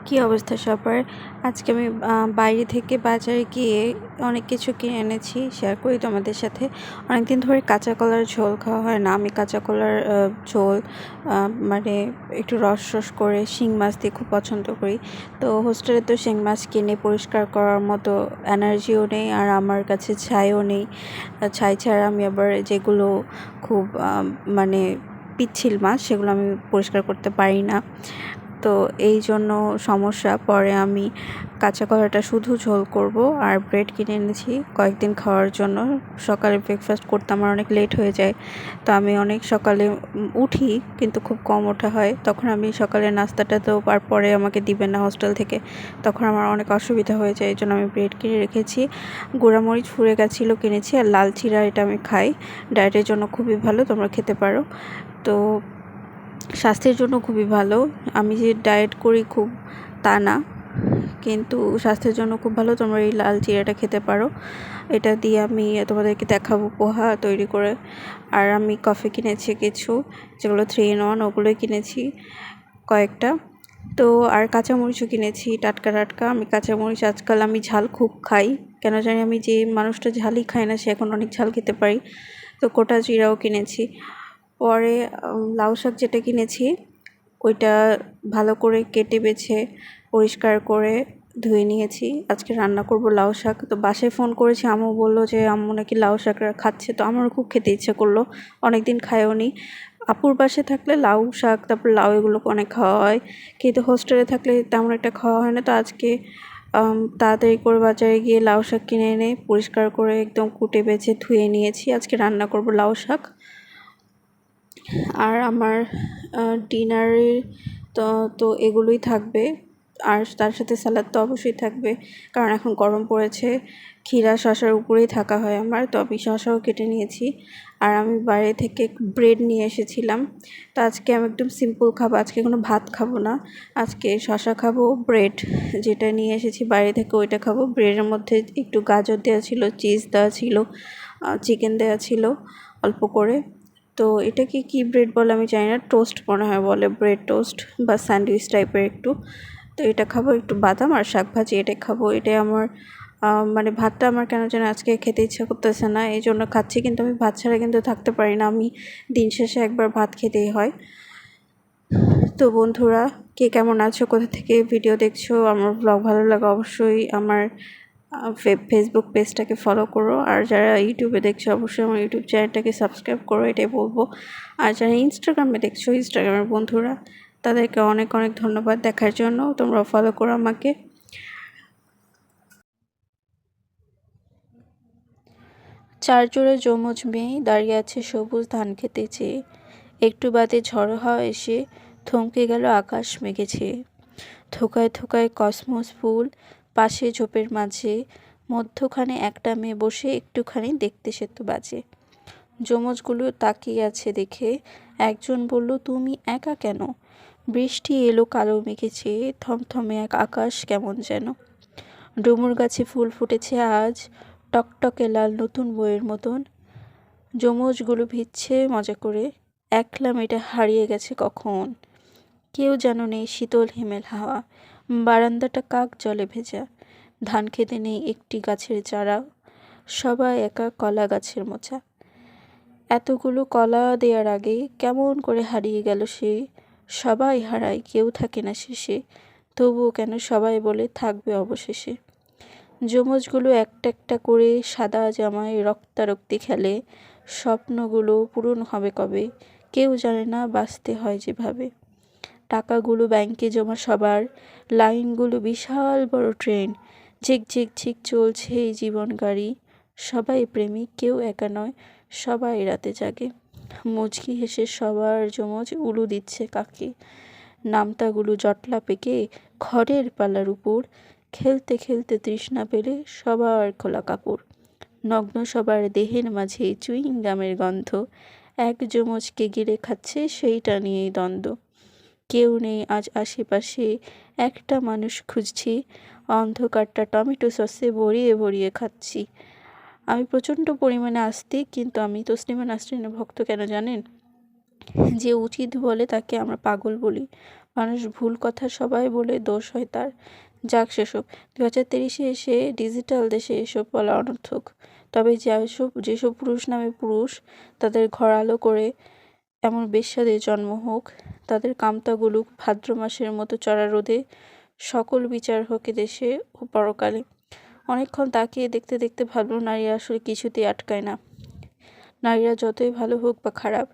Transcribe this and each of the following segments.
কি অবস্থা সবার? আজকে আমি বাইরে থেকে বাজারে গিয়ে অনেক কিছু কিনে এনেছি, শেয়ার করি তোমাদের সাথে। অনেকদিন ধরে কাঁচা কলার ঝোল খাওয়া হয় না। আমি কাঁচা কলার ঝোল মানে একটু রস রস করে শিং মাছ দিয়ে খুব পছন্দ করি। তো হোস্টেলে তো শিং মাছ কিনে পরিষ্কার করার মতো এনার্জিও নেই, আর আমার কাছে ছাইও নেই। ছাই ছাড়া আমি আবার যেগুলো খুব মানে পিচ্ছিল মাছ, সেগুলো আমি পরিষ্কার করতে পারি না। তো এই জন্য সমস্যা। পরে আমি কাঁচা কলাটা শুধু ঝোল করব, আর ব্রেড কিনে এনেছি কয়েকদিন খাওয়ার জন্য। সকালে ব্রেকফাস্ট করতে আমার অনেক লেট হয়ে যায়, তো আমি অনেক সকালে উঠি, কিন্তু খুব কম ওঠা হয়। তখন আমি সকালে নাস্তাটা তো আর পরে আমাকে দিবেন না হোস্টেল থেকে, তখন আমার অনেক অসুবিধা হয়ে যায়। এই জন্য আমি ব্রেড কিনে রেখেছি। গুঁড়ামরিচ ফুরে গেছিলো কিনেছি, আর লাল চিরা এটা আমি খাই, ডায়েটের জন্য খুবই ভালো, তোমরা খেতে পারো। তো স্বাস্থ্যের জন্য খুবই ভালো। আমি যে ডায়েট করি খুব তা না, কিন্তু স্বাস্থ্যের জন্য খুব ভালো। তোমরা এই লাল চিড়াটা খেতে পারো। এটা দিয়ে আমি তোমাদেরকে দেখাবো পোহা তৈরি করে। আর আমি কফি কিনেছি কিছু, যেগুলো 3 in 1, ওগুলোই কিনেছি কয়েকটা। তো আর কাঁচামরিচও কিনেছি টাটকা টাটকা। আমি কাঁচামরিচ আজকাল আমি ঝাল খুব খাই, কেন জানি আমি যে মানুষটা ঝালই খায় না সে এখন অনেক ঝাল খেতে পারি। তো গোটা জিরাও কিনেছি। পরে লাউ শাক যেটা কিনেছি ওইটা ভালো করে কেটে বেছে পরিষ্কার করে ধুয়ে নিয়েছি। আজকে রান্না করব লাউ শাক। তো বাসায় ফোন করেছি, আম্মু বললো যে আম্মু নাকি লাউ শাক খাচ্ছে, তো আমারও খুব খেতে ইচ্ছে করলো, অনেকদিন খায়ও নি। আপুর বাসায় থাকলে লাউ শাক, তারপর লাউ, এগুলো অনেক খাওয়া হয়, কিন্তু হোস্টেলে থাকলে তেমন একটা খাওয়া হয় না। তো আজকে তাড়াতাড়ি করে বাজারে গিয়ে লাউ শাক কিনে এনে পরিষ্কার করে একদম কুটে বেছে ধুয়ে নিয়েছি। আজকে রান্না করব লাউ শাক। আর আমার ডিনারে তো তো এগুলোই থাকবে, আর তার সাথে স্যালাড তো অবশ্যই থাকবে, কারণ এখন গরম পড়েছে। ক্ষীরা শসার উপরেই থাকা হয় আমার, তো আমি শসাও কেটে নিয়েছি। আর আমি বাইরে থেকে ব্রেড নিয়ে এসেছিলাম। তো আজকে আমি একদম সিম্পল খাবো, আজকে কোনো ভাত খাবো না। আজকে শসা খাবো, ব্রেড যেটা নিয়ে এসেছি বাইরে থেকে ওইটা খাবো। ব্রেডের মধ্যে একটু গাজর দেওয়া ছিল, চিজ দেওয়া ছিল, চিকেন দেওয়া ছিল অল্প করে। তো এটাকে কি ব্রেড বলে আমি জানি না, টোস্ট মনে হয় বলে, ব্রেড টোস্ট বা স্যান্ডউইচ টাইপের একটু। তো এটা খাবো, একটু বাদাম আর শাক ভাজি এটা খাবো। এটাই আমার মানে ভাতটা আমার কেন যেন আজকে খেতে ইচ্ছা করতেছে না, এই জন্য খাচ্ছি। কিন্তু আমি ভাত ছাড়া কিন্তু থাকতে পারি না, আমি দিন শেষে একবার ভাত খেতেই হয়। তো বন্ধুরা, কে কেমন আছো, কোথা থেকে ভিডিও দেখছো, আমার ব্লগ ভালো লাগে অবশ্যই আমার ফেসবুক পেজটাকে ফলো করো। আর যারা ইউটিউবে দেখছো অবশ্যই আমার ইউটিউব চ্যানেলটাকে সাবস্ক্রাইব করো, এটাই বলবো। আর যারা ইনস্টাগ্রামে দেখছো, ইনস্টাগ্রামের বন্ধুরা, তাদেরকে অনেক অনেক ধন্যবাদ দেখার জন্য, তোমরা ফলো করো আমাকে। চারজোড়া যমজ মেয়ে দাঁড়িয়ে আছে সবুজ ধান খেতে চেয়ে। একটু বাদে ঝড়ো হাওয়া এসে থমকে গেল আকাশ মেঘেছে। থোকায় থোকায় কসমস ফুল, পাশে ঝোপের মাঝে মধ্যখানে একটা মেয়ে বসে একটুখানি দেখতে সেতু বাজে। যমজগুলো তাকিয়ে আছে দেখে একজন বলল, তুমি একা কেন? বৃষ্টি এলো কালো মেঘেছে, থমথমে এক আকাশ কেমন যেন। ডুমুর গাছে ফুল ফুটেছে আজ, টকটকে লাল নতুন বইয়ের মতন। যমজগুলো ভিজছে মজা করে, একলা মেয়েটা হারিয়ে গেছে কখন। কেউ যেন নেই শীতল হিমেল হাওয়া, বারান্দাটা কাক জলে ভেজা। ধান খেতে নেই একটি গাছের চারা, সবাই একা কলা গাছের মোচা। এতগুলো কলা দেওয়ার আগে কেমন করে হারিয়ে গেল সে। সবাই হারায়, কেউ থাকে না শেষে, তবুও কেন সবাই বলে থাকবে অবশেষে। যমজগুলো একটা একটা করে সাদা জামায় রক্তারক্তি খেলে, স্বপ্নগুলো পূরণ হবে কবে, কেউ জানে না বাঁচতে হয় যেভাবে। টাকাগুলো ব্যাংকে জমা সবার, লাইনগুলো বিশাল বড় ট্রেন, ঝিক ঝিক ঝিক চলছে এই জীবন গাড়ি। সবাই প্রেমিক, কেউ একা নয়, সবাই রাতে জাগে। মুচকি হেসে সবার যমজ উলু দিচ্ছে কাকে। নামতাগুলো জটলা পেকে খড়ের পালার উপর, খেলতে খেলতে তৃষ্ণা পেলে সবার খোলা কাপড়। নগ্ন সবার দেহের মাঝে চুইং গামের গন্ধ, এক যমজকে গিলে খাচ্ছে সেইটা নিয়েই দ্বন্দ্ব। কেউ নেই আজ আশেপাশে, একটা মানুষ খুঁজছি, অন্ধকারটা টমেটো সসে ভরিয়ে ভরিয়ে খাচ্ছি। আমি প্রচণ্ড পরিমাণে আস্তিক, কিন্তু আমি তসলিমা নাসরিনের ভক্ত, কেন জানেন? যে উচিত বলে তাকে আমরা পাগল বলি, মানুষ ভুল কথা সবাই বলে দোষ হয় তার। যাক সেসব, 2023-এ এসে ডিজিটাল দেশে এসব বলা অনর্থক। তবে যেসব পুরুষ নামে পুরুষ, তাদের ঘর আলো করে এমন বেশ্যাদের জন্ম হোক, তাদের কামতা গুলুক ভাদ্র মাসের মতো চড়া রোদে, সকল বিচার হোক দেশে ও পরকালে। অনেকক্ষণ তাকিয়ে দেখতে দেখতে ভাবল, নারী আসলে কিছুতেই আটকায় না। নারীরা যতই ভালো হোক বা খারাপ,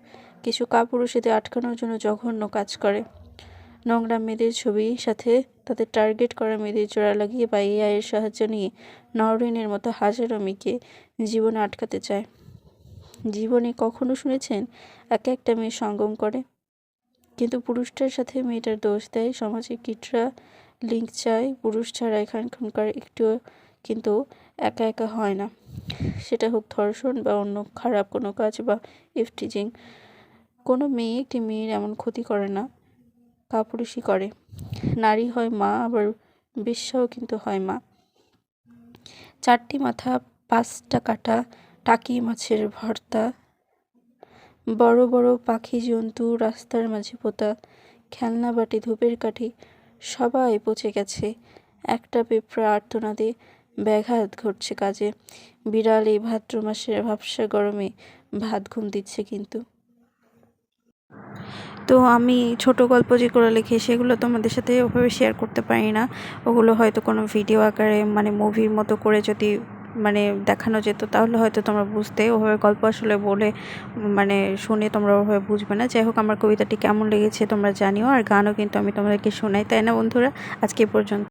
কিছু কাপুরুষ এদের আটকানোর জন্য জঘন্য কাজ করে। নোংরা মেয়েদের ছবি সাথে তাদের টার্গেট করা মেয়েদের জোড়া লাগিয়ে বা এআই এর সাহায্য নিয়ে নওরিনের মতো হাজারো মেয়েকে জীবনে আটকাতে চায়। জীবনে কখনো শুনেছেন একটা মেয়ে সঙ্গম করে? কিন্তু পুরুষটার সাথে মেয়েটার দোষ দেয় সমাজে, কিটরা লিঙ্ক চায়। পুরুষ ছাড়া এখানকার একটুও কিন্তু একা একা হয় না, সেটা হোক ধর্ষণ বা অন্য খারাপ কোনো কাজ বা ইফটিজিং। কোনো মেয়ে একটি মেয়ের এমন ক্ষতি করে না, কাপুরুষই করে। নারী হয় মা, আবার বেশ্যাও কিন্তু হয় মা। 4টি মাথা, 5টা কাটা, টাকি মাছের ভর্তা, বড় বড় পাখি জন্তু রাস্তার মাঝে পোতা, খেলনা বাটি ধূপের কাঠি সবাই পচে গেছে। একটা পেঁপড়া আর্তনাদে ব্যাঘাত ঘটছে কাজে। বিড়াল এই ভাদ্র মাসের ভাবসা গরমে ভাত ঘুম দিচ্ছে কিন্তু। তো আমি ছোট গল্প যেগুলো লিখি সেগুলো তোমাদের সাথে ওভাবে শেয়ার করতে পারি না। ওগুলো হয়তো কোনো ভিডিও আকারে মানে মুভির মতো করে যদি মানে দেখানো যেত তাহলে হয়তো তোমরা বুঝতে। ওভাবে গল্প আসলে বলে মানে শুনে তোমরা ওভাবে বুঝবে না। যাই হোক, আমার কবিতাটি কেমন লেগেছে তোমরা জানিও, আর গানও কিন্তু আমি তোমাদেরকে শোনাই, তাই না বন্ধুরা? আজকে পর্যন্ত।